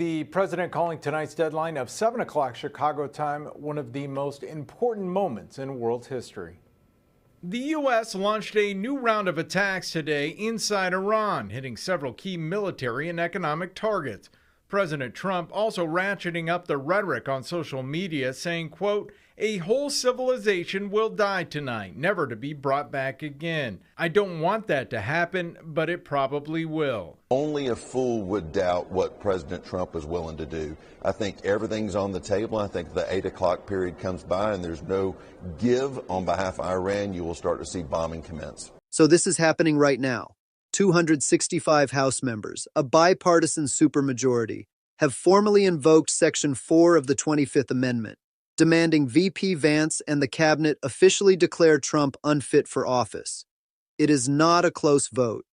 The president calling tonight's deadline of 7 o'clock Chicago time one of the most important moments in world history. The U.S. launched a new round of attacks today inside Iran, hitting several key military and economic targets. President Trump also ratcheting up the rhetoric on social media, saying, quote, "A whole civilization will die tonight, never to be brought back again. I don't want that to happen, but it probably will." Only a fool would doubt what President Trump is willing to do. I think everything's on the table. I think the 8 o'clock period comes by and there's no give on behalf of Iran. You will start to see bombing commence. So this is happening right now. 265 House members, a bipartisan supermajority, have formally invoked Section 4 of the 25th Amendment, demanding VP Vance and the cabinet officially declare Trump unfit for office. It is not a close vote.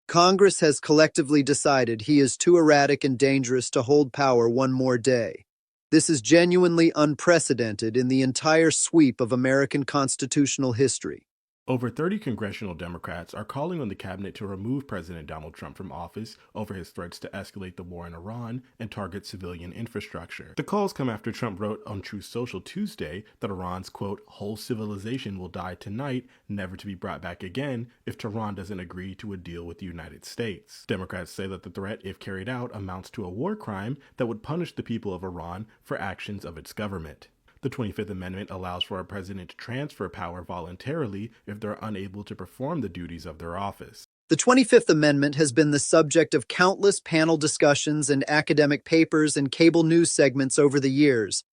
Congress has collectively decided he is too erratic and dangerous to hold power one more day. This is genuinely unprecedented in the entire sweep of American constitutional history. Over 30 congressional Democrats are calling on the cabinet to remove President Donald Trump from office over his threats to escalate the war in Iran and target civilian infrastructure. The calls come after Trump wrote on Truth Social Tuesday that Iran's, quote, "whole civilization will die tonight, never to be brought back again, if Tehran doesn't agree to a deal with the United States." Democrats say that the threat, if carried out, amounts to a war crime that would punish the people of Iran for actions of its government. The 25th Amendment allows for a president to transfer power voluntarily if they're unable to perform the duties of their office. The 25th Amendment has been the subject of countless panel discussions and academic papers and cable news segments over the years.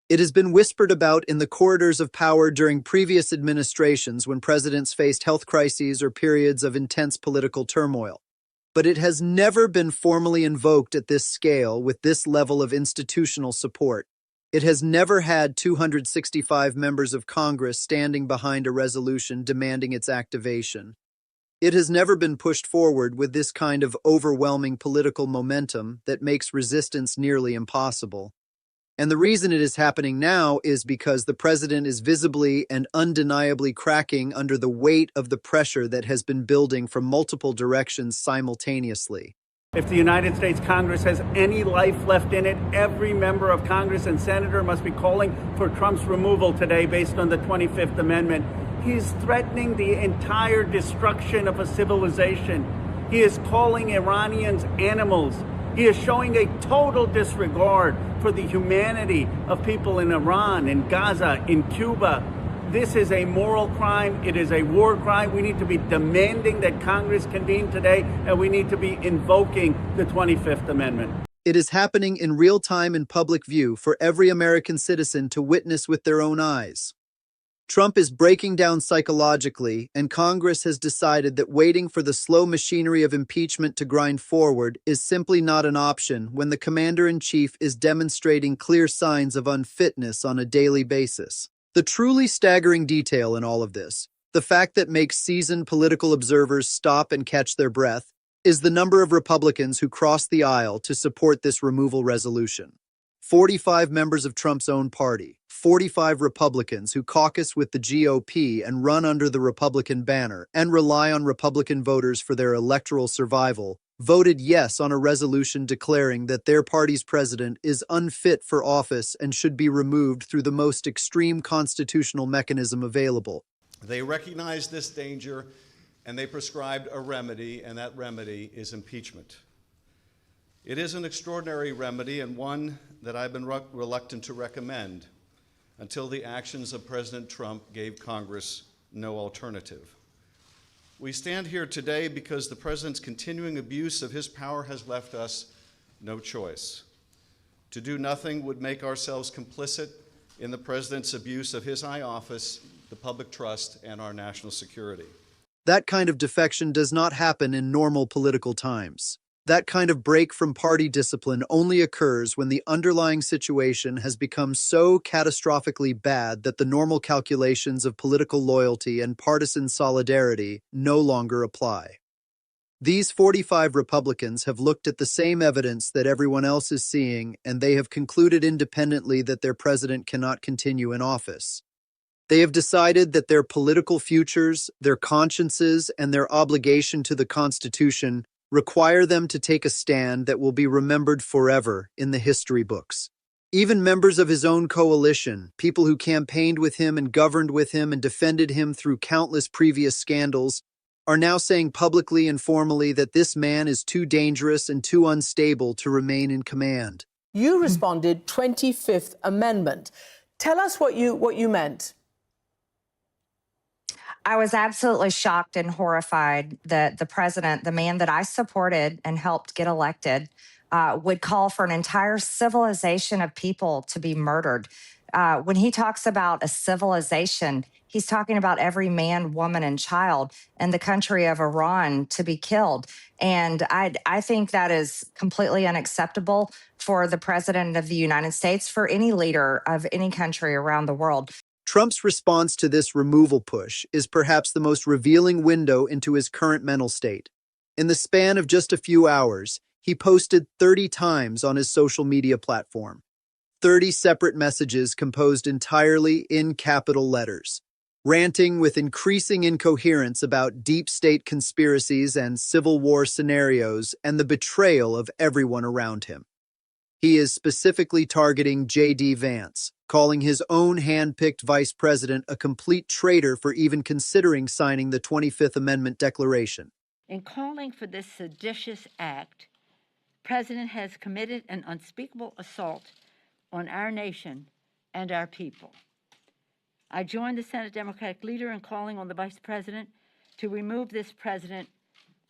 It has been whispered about in the corridors of power during previous administrations when presidents faced health crises or periods of intense political turmoil. But it has never been formally invoked at this scale with this level of institutional support. It has never had 265 members of Congress standing behind a resolution demanding its activation. It has never been pushed forward with this kind of overwhelming political momentum that makes resistance nearly impossible. And the reason it is happening now is because the president is visibly and undeniably cracking under the weight of the pressure that has been building from multiple directions simultaneously. If the United States Congress has any life left in it, every member of Congress and senator must be calling for Trump's removal today based on the 25th Amendment. He is threatening the entire destruction of a civilization. He is calling Iranians animals. He is showing a total disregard for the humanity of people in Iran, in Gaza, in Cuba. This is a moral crime. It is a war crime. We need to be demanding that Congress convene today, and we need to be invoking the 25th Amendment. It is happening in real time in public view for every American citizen to witness with their own eyes. Trump is breaking down psychologically, and Congress has decided that waiting for the slow machinery of impeachment to grind forward is simply not an option when the commander-in-chief is demonstrating clear signs of unfitness on a daily basis. The truly staggering detail in all of this, the fact that makes seasoned political observers stop and catch their breath, is the number of Republicans who crossed the aisle to support this removal resolution. 45 members of Trump's own party, 45 Republicans who caucus with the GOP and run under the Republican banner and rely on Republican voters for their electoral survival, voted yes on a resolution declaring that their party's president is unfit for office and should be removed through the most extreme constitutional mechanism available. They recognized this danger and they prescribed a remedy, and that remedy is impeachment. It is an extraordinary remedy and one that I've been reluctant to recommend until the actions of President Trump gave Congress no alternative. We stand here today because the president's continuing abuse of his power has left us no choice. To do nothing would make ourselves complicit in the president's abuse of his high office, the public trust, and our national security. That kind of defection does not happen in normal political times. That kind of break from party discipline only occurs when the underlying situation has become so catastrophically bad that the normal calculations of political loyalty and partisan solidarity no longer apply. These 45 Republicans have looked at the same evidence that everyone else is seeing, and they have concluded independently that their president cannot continue in office. They have decided that their political futures, their consciences, and their obligation to the Constitution require them to take a stand that will be remembered forever in the history books. Even members of his own coalition, people who campaigned with him and governed with him and defended him through countless previous scandals, are now saying publicly and formally that this man is too dangerous and too unstable to remain in command. You responded 25th Amendment. Tell us what you meant. I was absolutely shocked and horrified that the president, the man that I supported and helped get elected, would call for an entire civilization of people to be murdered. When he talks about a civilization, he's talking about every man, woman, and child in the country of Iran to be killed. And I think that is completely unacceptable for the president of the United States, for any leader of any country around the world. Trump's response to this removal push is perhaps the most revealing window into his current mental state. In the span of just a few hours, he posted 30 times on his social media platform, 30 separate messages composed entirely in capital letters, ranting with increasing incoherence about deep state conspiracies and civil war scenarios and the betrayal of everyone around him. He is specifically targeting J.D. Vance, calling his own hand-picked vice president a complete traitor for even considering signing the 25th Amendment Declaration. In calling for this seditious act, the President has committed an unspeakable assault on our nation and our people. I join the Senate Democratic leader in calling on the Vice President to remove this president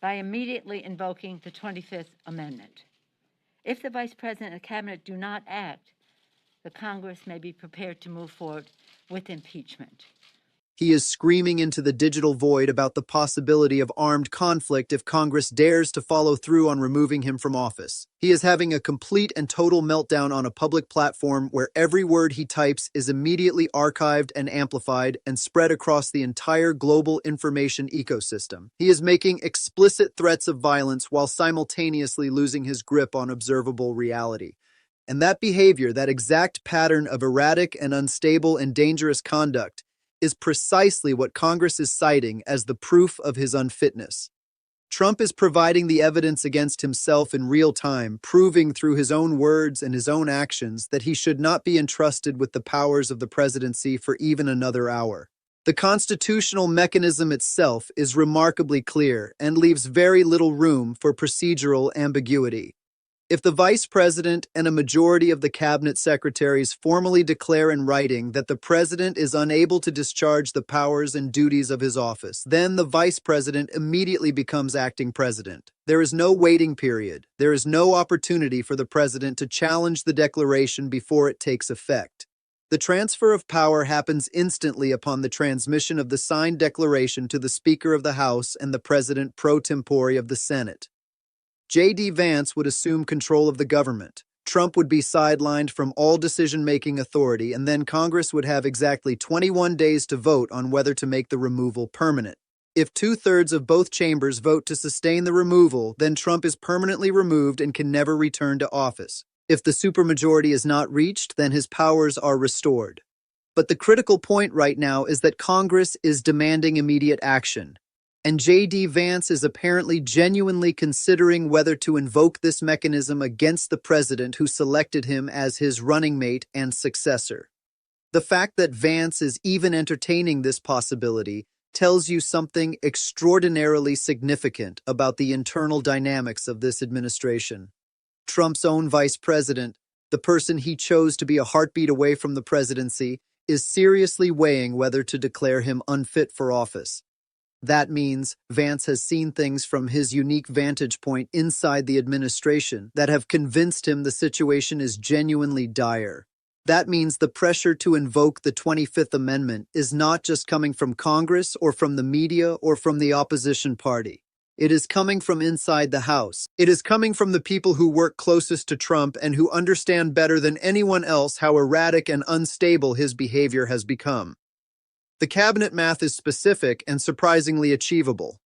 by immediately invoking the 25th Amendment. If the Vice President and the Cabinet do not act, the Congress may be prepared to move forward with impeachment. He is screaming into the digital void about the possibility of armed conflict if Congress dares to follow through on removing him from office. He is having a complete and total meltdown on a public platform where every word he types is immediately archived and amplified and spread across the entire global information ecosystem. He is making explicit threats of violence while simultaneously losing his grip on observable reality. And that behavior, that exact pattern of erratic and unstable and dangerous conduct, is precisely what Congress is citing as the proof of his unfitness. Trump is providing the evidence against himself in real time, proving through his own words and his own actions that he should not be entrusted with the powers of the presidency for even another hour. The constitutional mechanism itself is remarkably clear and leaves very little room for procedural ambiguity. If the vice president and a majority of the cabinet secretaries formally declare in writing that the president is unable to discharge the powers and duties of his office, then the vice president immediately becomes acting president. There is no waiting period. There is no opportunity for the president to challenge the declaration before it takes effect. The transfer of power happens instantly upon the transmission of the signed declaration to the Speaker of the House and the President pro tempore of the Senate. J.D. Vance would assume control of the government. Trump would be sidelined from all decision-making authority, and then Congress would have exactly 21 days to vote on whether to make the removal permanent. If 2/3 of both chambers vote to sustain the removal, then Trump is permanently removed and can never return to office. If the supermajority is not reached, then his powers are restored. But the critical point right now is that Congress is demanding immediate action. And J.D. Vance is apparently genuinely considering whether to invoke this mechanism against the president who selected him as his running mate and successor. The fact that Vance is even entertaining this possibility tells you something extraordinarily significant about the internal dynamics of this administration. Trump's own vice president, the person he chose to be a heartbeat away from the presidency, is seriously weighing whether to declare him unfit for office. That means Vance has seen things from his unique vantage point inside the administration that have convinced him the situation is genuinely dire. That means the pressure to invoke the 25th Amendment is not just coming from Congress or from the media or from the opposition party. It is coming from inside the House. It is coming from the people who work closest to Trump and who understand better than anyone else how erratic and unstable his behavior has become. The cabinet math is specific and surprisingly achievable.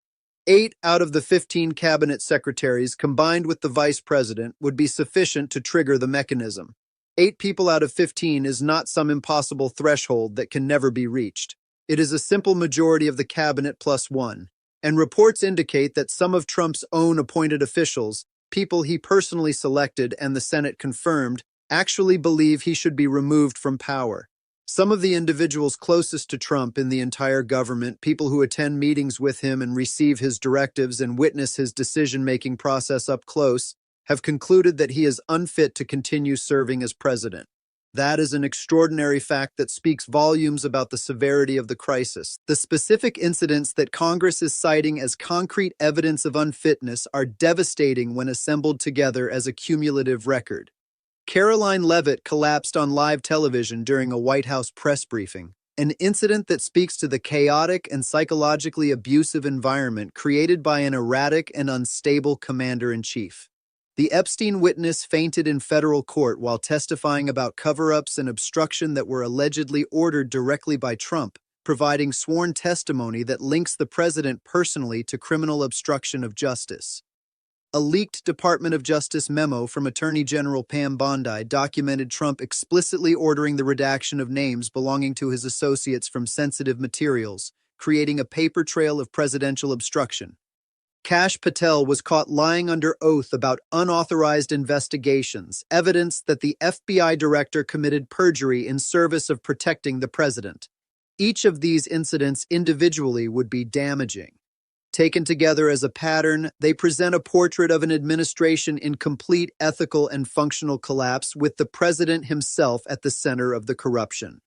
8 out of the 15 cabinet secretaries combined with the vice president would be sufficient to trigger the mechanism. 8 people out of 15 is not some impossible threshold that can never be reached. It is a simple majority of the cabinet plus 1. And reports indicate that some of Trump's own appointed officials, people he personally selected and the Senate confirmed, actually believe he should be removed from power. Some of the individuals closest to Trump in the entire government, people who attend meetings with him and receive his directives and witness his decision-making process up close, have concluded that he is unfit to continue serving as president. That is an extraordinary fact that speaks volumes about the severity of the crisis. The specific incidents that Congress is citing as concrete evidence of unfitness are devastating when assembled together as a cumulative record. Caroline Leavitt collapsed on live television during a White House press briefing, an incident that speaks to the chaotic and psychologically abusive environment created by an erratic and unstable commander-in-chief. The Epstein witness fainted in federal court while testifying about cover-ups and obstruction that were allegedly ordered directly by Trump, providing sworn testimony that links the president personally to criminal obstruction of justice. A leaked Department of Justice memo from Attorney General Pam Bondi documented Trump explicitly ordering the redaction of names belonging to his associates from sensitive materials, creating a paper trail of presidential obstruction. Kash Patel was caught lying under oath about unauthorized investigations, evidence that the FBI director committed perjury in service of protecting the president. Each of these incidents individually would be damaging. Taken together as a pattern, they present a portrait of an administration in complete ethical and functional collapse with the president himself at the center of the corruption.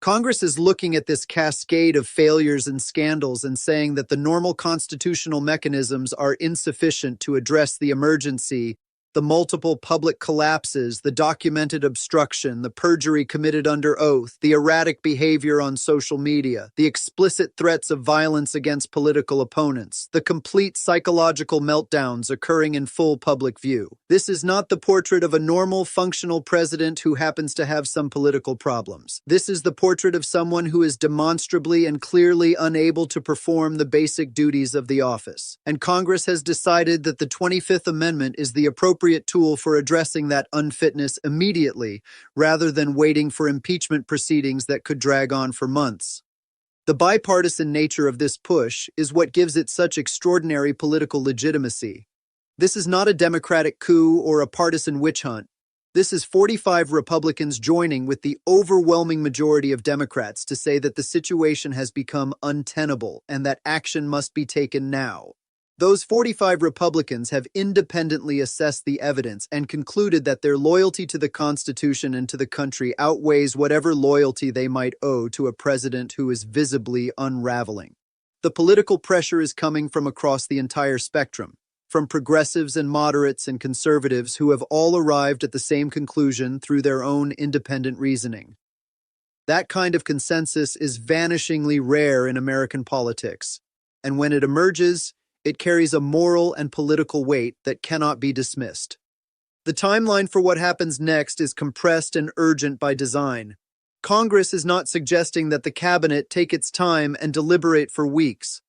Congress is looking at this cascade of failures and scandals and saying that the normal constitutional mechanisms are insufficient to address the emergency, the multiple public collapses, the documented obstruction, the perjury committed under oath, the erratic behavior on social media, the explicit threats of violence against political opponents, the complete psychological meltdowns occurring in full public view. This is not the portrait of a normal, functional president who happens to have some political problems. This is the portrait of someone who is demonstrably and clearly unable to perform the basic duties of the office. And Congress has decided that the 25th Amendment is the appropriate tool for addressing that unfitness immediately, rather than waiting for impeachment proceedings that could drag on for months. The bipartisan nature of this push is what gives it such extraordinary political legitimacy. This is not a Democratic coup or a partisan witch hunt. This is 45 Republicans joining with the overwhelming majority of Democrats to say that the situation has become untenable and that action must be taken now. Those 45 Republicans have independently assessed the evidence and concluded that their loyalty to the Constitution and to the country outweighs whatever loyalty they might owe to a president who is visibly unraveling. The political pressure is coming from across the entire spectrum, from progressives and moderates and conservatives who have all arrived at the same conclusion through their own independent reasoning. That kind of consensus is vanishingly rare in American politics, and when it emerges, it carries a moral and political weight that cannot be dismissed. The timeline for what happens next is compressed and urgent by design. Congress is not suggesting that the cabinet take its time and deliberate for weeks.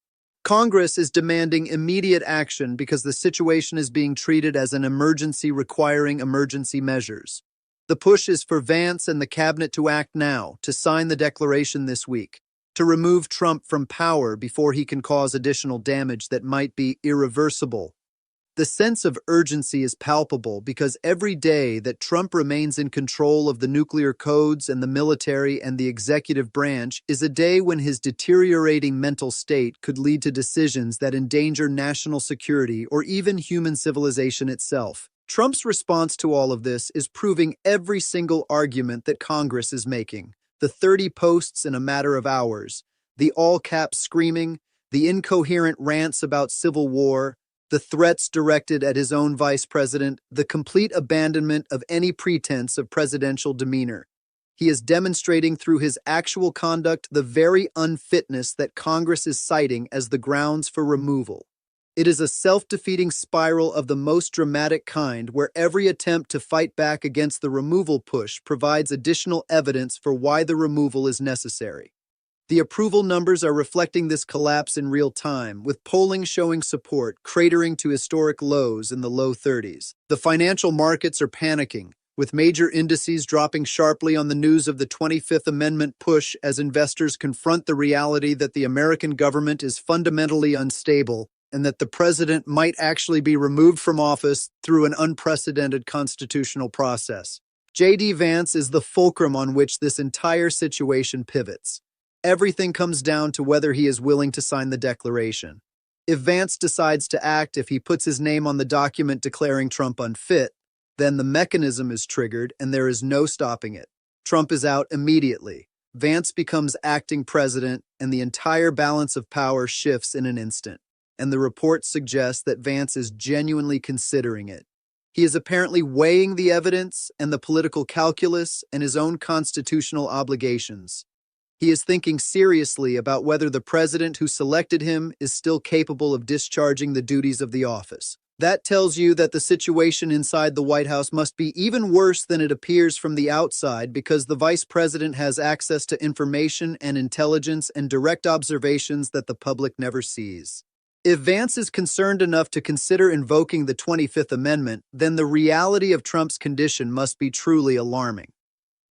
Congress is demanding immediate action because the situation is being treated as an emergency requiring emergency measures. The push is for Vance and the cabinet to act now, to sign the declaration this week, to remove Trump from power before he can cause additional damage that might be irreversible. The sense of urgency is palpable because every day that Trump remains in control of the nuclear codes and the military and the executive branch is a day when his deteriorating mental state could lead to decisions that endanger national security or even human civilization itself. Trump's response to all of this is proving every single argument that Congress is making. The 30 posts in a matter of hours, the all-caps screaming, the incoherent rants about civil war, the threats directed at his own vice president, the complete abandonment of any pretense of presidential demeanor. He is demonstrating through his actual conduct the very unfitness that Congress is citing as the grounds for removal. It is a self-defeating spiral of the most dramatic kind where every attempt to fight back against the removal push provides additional evidence for why the removal is necessary. The approval numbers are reflecting this collapse in real time, with polling showing support cratering to historic lows in the low 30s. The financial markets are panicking, with major indices dropping sharply on the news of the 25th Amendment push as investors confront the reality that the American government is fundamentally unstable and that the president might actually be removed from office through an unprecedented constitutional process. J.D. Vance is the fulcrum on which this entire situation pivots. Everything comes down to whether he is willing to sign the declaration. If Vance decides to act, if he puts his name on the document declaring Trump unfit, then the mechanism is triggered and there is no stopping it. Trump is out immediately. Vance becomes acting president and the entire balance of power shifts in an instant. And the report suggests that Vance is genuinely considering it. He is apparently weighing the evidence and the political calculus and his own constitutional obligations. He is thinking seriously about whether the president who selected him is still capable of discharging the duties of the office. That tells you that the situation inside the White House must be even worse than it appears from the outside because the vice president has access to information and intelligence and direct observations that the public never sees. If Vance is concerned enough to consider invoking the 25th Amendment, then the reality of Trump's condition must be truly alarming.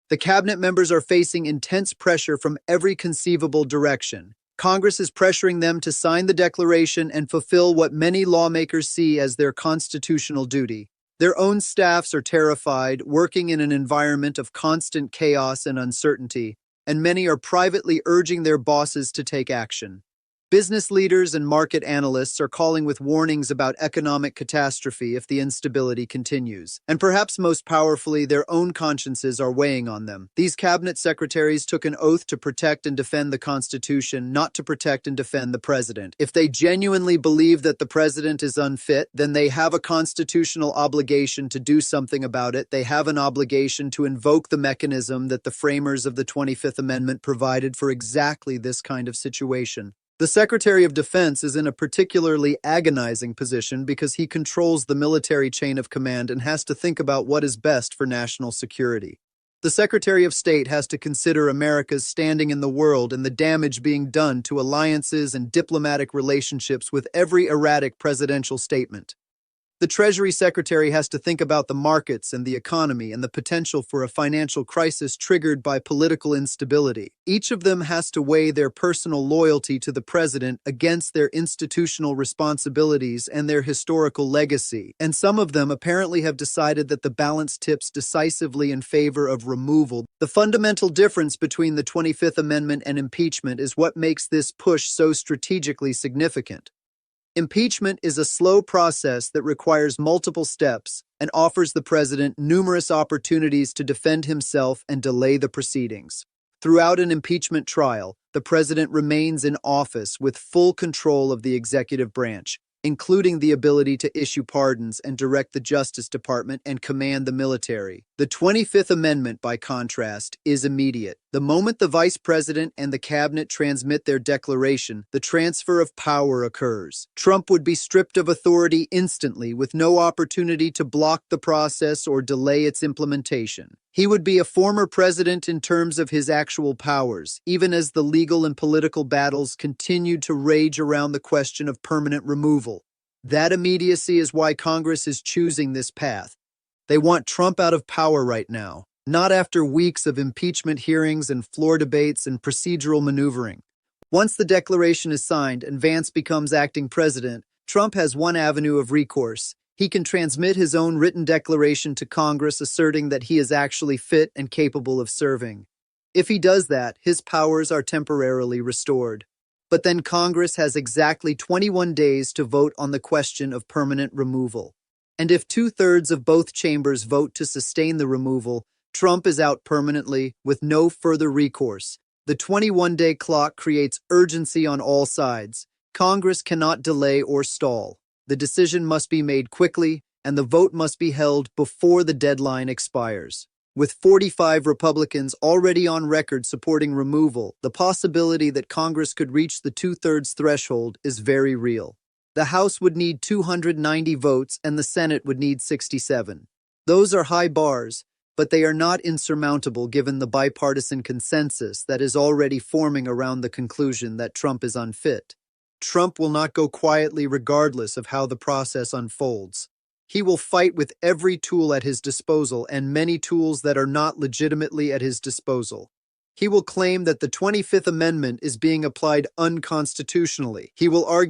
The cabinet members are facing intense pressure from every conceivable direction. Congress is pressuring them to sign the declaration and fulfill what many lawmakers see as their constitutional duty. Their own staffs are terrified, working in an environment of constant chaos and uncertainty, and many are privately urging their bosses to take action. Business leaders and market analysts are calling with warnings about economic catastrophe if the instability continues. And perhaps most powerfully, their own consciences are weighing on them. These cabinet secretaries took an oath to protect and defend the Constitution, not to protect and defend the president. If they genuinely believe that the president is unfit, then they have a constitutional obligation to do something about it. They have an obligation to invoke the mechanism that the framers of the 25th Amendment provided for exactly this kind of situation. The Secretary of Defense is in a particularly agonizing position because he controls the military chain of command and has to think about what is best for national security. The Secretary of State has to consider America's standing in the world and the damage being done to alliances and diplomatic relationships with every erratic presidential statement. The Treasury Secretary has to think about the markets and the economy and the potential for a financial crisis triggered by political instability. Each of them has to weigh their personal loyalty to the president against their institutional responsibilities and their historical legacy, and some of them apparently have decided that the balance tips decisively in favor of removal. The fundamental difference between the 25th Amendment and impeachment is what makes this push so strategically significant. Impeachment is a slow process that requires multiple steps and offers the president numerous opportunities to defend himself and delay the proceedings. Throughout an impeachment trial, the president remains in office with full control of the executive branch, including the ability to issue pardons and direct the Justice Department and command the military. The 25th Amendment, by contrast, is immediate. The moment the vice president and the cabinet transmit their declaration, the transfer of power occurs. Trump would be stripped of authority instantly with no opportunity to block the process or delay its implementation. He would be a former president in terms of his actual powers, even as the legal and political battles continued to rage around the question of permanent removal. That immediacy is why Congress is choosing this path. They want Trump out of power right now, not after weeks of impeachment hearings and floor debates and procedural maneuvering. Once the declaration is signed and Vance becomes acting president, Trump has one avenue of recourse. He can transmit his own written declaration to Congress asserting that he is actually fit and capable of serving. If he does that, his powers are temporarily restored. But then Congress has exactly 21 days to vote on the question of permanent removal. And if 2/3 of both chambers vote to sustain the removal, Trump is out permanently with no further recourse. The 21-day clock creates urgency on all sides. Congress cannot delay or stall. The decision must be made quickly, and the vote must be held before the deadline expires. With 45 Republicans already on record supporting removal, the possibility that Congress could reach the 2/3 threshold is very real. The House would need 290 votes, and the Senate would need 67. Those are high bars, but they are not insurmountable given the bipartisan consensus that is already forming around the conclusion that Trump is unfit. Trump will not go quietly regardless of how the process unfolds. He will fight with every tool at his disposal and many tools that are not legitimately at his disposal. He will claim that the 25th Amendment is being applied unconstitutionally. He will argue